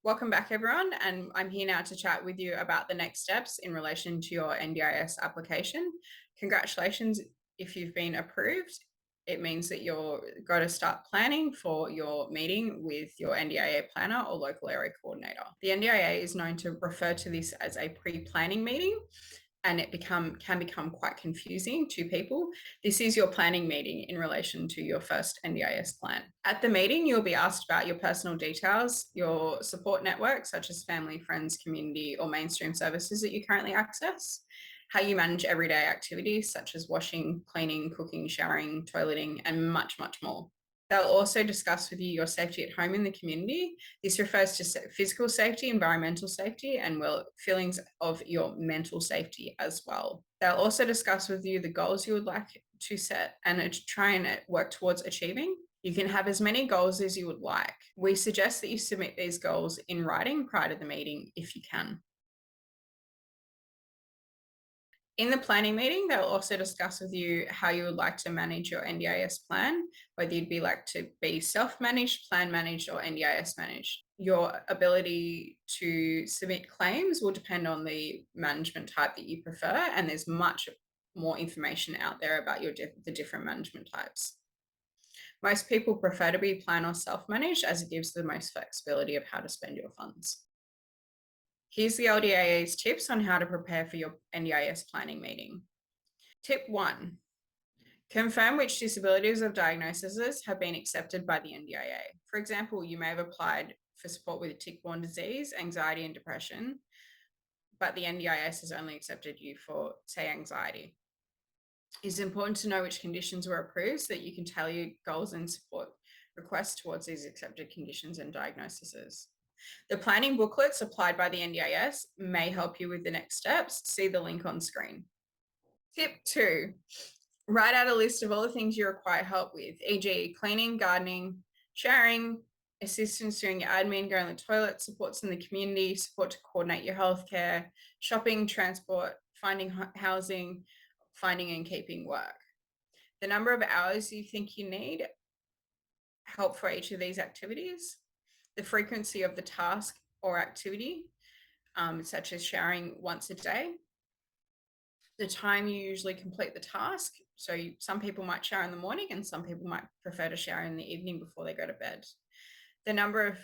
Welcome back, everyone, and I'm here now to chat with you about the next steps in relation to your NDIS application. Congratulations if you've been approved. It means that you're got to start planning for your meeting with your NDIA planner or local area coordinator. The NDIA is known to refer to this as a pre-planning meeting, and it can become quite confusing to people. This is your planning meeting in relation to your first NDIS plan. At the meeting, you'll be asked about your personal details, your support network, such as family, friends, community, or mainstream services that you currently access, how you manage everyday activities such as washing, cleaning, cooking, showering, toileting, and much, much more. They'll also discuss with you your safety at home in the community. This refers to physical safety, environmental safety, and feelings of your mental safety as well. They'll also discuss with you the goals you would like to set and try and work towards achieving. You can have as many goals as you would like. We suggest that you submit these goals in writing prior to the meeting if you can. In the planning meeting, they'll also discuss with you how you would like to manage your NDIS plan, whether you'd be like to be self-managed, plan managed, or NDIS managed. Your ability to submit claims will depend on the management type that you prefer, and there's much more information out there about the different management types. Most people prefer to be plan or self-managed as it gives the most flexibility of how to spend your funds. Here's the LDIA's tips on how to prepare for your NDIS planning meeting. Tip 1. Confirm which disabilities or diagnoses have been accepted by the NDIA. For example, you may have applied for support with tick-borne disease, anxiety, and depression, but the NDIS has only accepted you for, say, anxiety. It's important to know which conditions were approved so that you can tailor your goals and support requests towards these accepted conditions and diagnoses. The planning booklet supplied by the NDIS may help you with the next steps. See the link on screen. Tip 2, write out a list of all the things you require help with, e.g. cleaning, gardening, showering, assistance doing your admin, going to the toilet, supports in the community, support to coordinate your healthcare, shopping, transport, finding housing, finding and keeping work. The number of hours you think you need help for each of these activities, the frequency of the task or activity, such as showering once a day, the time you usually complete the task. So some people might shower in the morning and some people might prefer to shower in the evening before they go to bed. The number of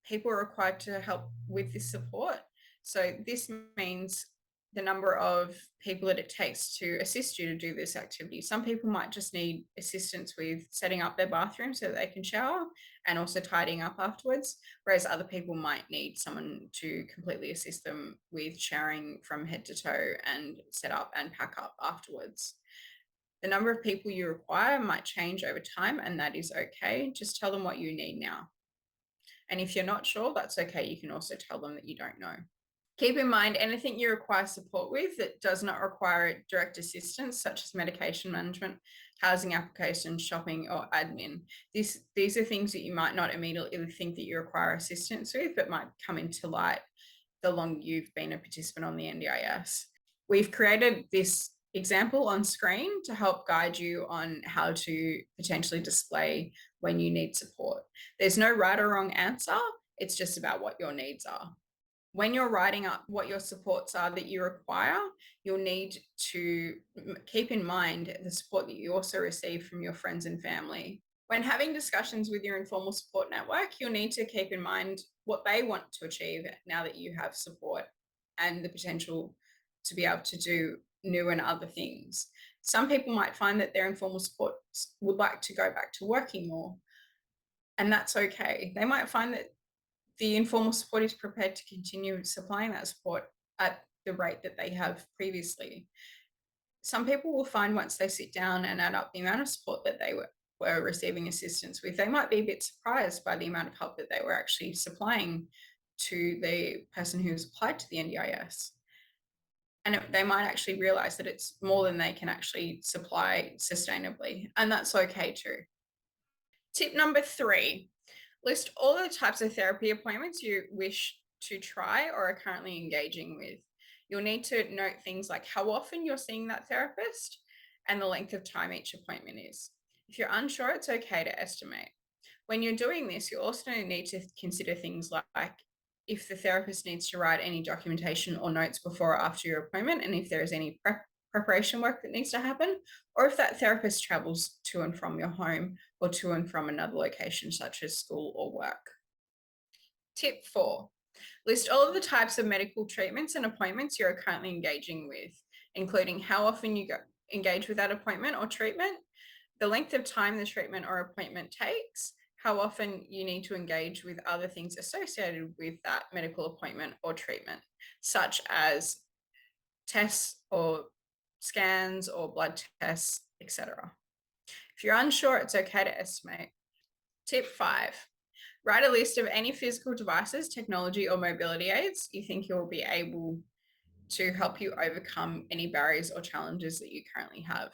people required to help with this support. So this means the number of people that it takes to assist you to do this activity. Some people might just need assistance with setting up their bathroom so that they can shower and also tidying up afterwards, whereas other people might need someone to completely assist them with showering from head to toe and set up and pack up afterwards. The number of people you require might change over time, and that is okay. Just tell them what you need now. And if you're not sure, that's okay. You can also tell them that you don't know. Keep in mind, anything you require support with that does not require direct assistance, such as medication management, housing applications, shopping, or admin. These are things that you might not immediately think that you require assistance with, but might come into light the longer you've been a participant on the NDIS. We've created this example on screen to help guide you on how to potentially display when you need support. There's no right or wrong answer. It's just about what your needs are. When you're writing up what your supports are that you require, you'll need to keep in mind the support that you also receive from your friends and family. When having discussions with your informal support network, you'll need to keep in mind what they want to achieve now that you have support and the potential to be able to do new and other things. Some people might find that their informal support would like to go back to working more, and that's okay. They might find that the informal support is prepared to continue supplying that support at the rate that they have previously. Some people will find once they sit down and add up the amount of support that they were receiving assistance with, they might be a bit surprised by the amount of help that they were actually supplying to the person who's applied to the NDIS. And they might actually realize that it's more than they can actually supply sustainably, and that's okay too. Tip number 3, list all the types of therapy appointments you wish to try or are currently engaging with. You'll need to note things like how often you're seeing that therapist and the length of time each appointment is. If you're unsure, it's okay to estimate. When you're doing this, you also need to consider things like if the therapist needs to write any documentation or notes before or after your appointment, and if there is any preparation work that needs to happen, or if that therapist travels to and from your home or to and from another location, such as school or work. Tip 4. List all of the types of medical treatments and appointments you are currently engaging with, including how often you engage with that appointment or treatment, the length of time the treatment or appointment takes, how often you need to engage with other things associated with that medical appointment or treatment, such as tests or scans or blood tests, etc. If you're unsure, it's okay to estimate. Tip 5. Write a list of any physical devices, technology, or mobility aids you think you will be able to help you overcome any barriers or challenges that you currently have.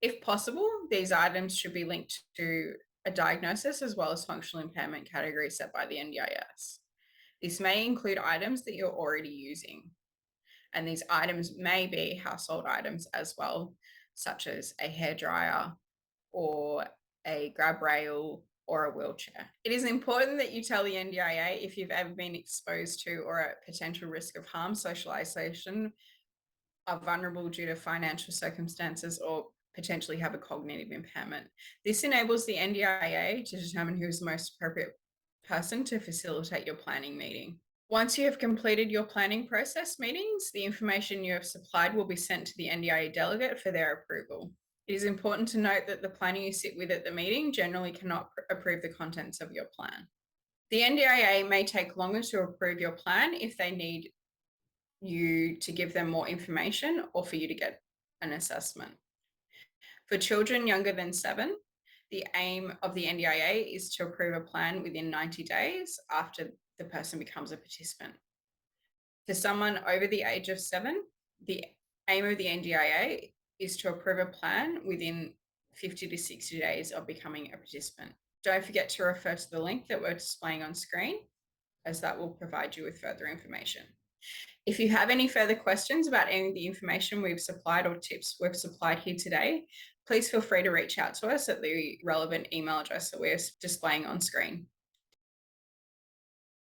If possible, these items should be linked to a diagnosis as well as functional impairment categories set by the NDIS. This may include items that you're already using, and these items may be household items as well, such as a hairdryer or a grab rail or a wheelchair. It is important that you tell the NDIA if you've ever been exposed to or at potential risk of harm, social isolation, are vulnerable due to financial circumstances, or potentially have a cognitive impairment. This enables the NDIA to determine who is the most appropriate person to facilitate your planning meeting. Once you have completed your planning process meetings, the information you have supplied will be sent to the NDIA delegate for their approval. It is important to note that the planner you sit with at the meeting generally cannot approve the contents of your plan. The NDIA may take longer to approve your plan if they need you to give them more information or for you to get an assessment. For children younger than 7, the aim of the NDIA is to approve a plan within 90 days after the person becomes a participant. For someone over the age of 7, the aim of the NDIA is to approve a plan within 50 to 60 days of becoming a participant. Don't forget to refer to the link that we're displaying on screen, as that will provide you with further information. If you have any further questions about any of the information we've supplied or tips we've supplied here today, please feel free to reach out to us at the relevant email address that we're displaying on screen.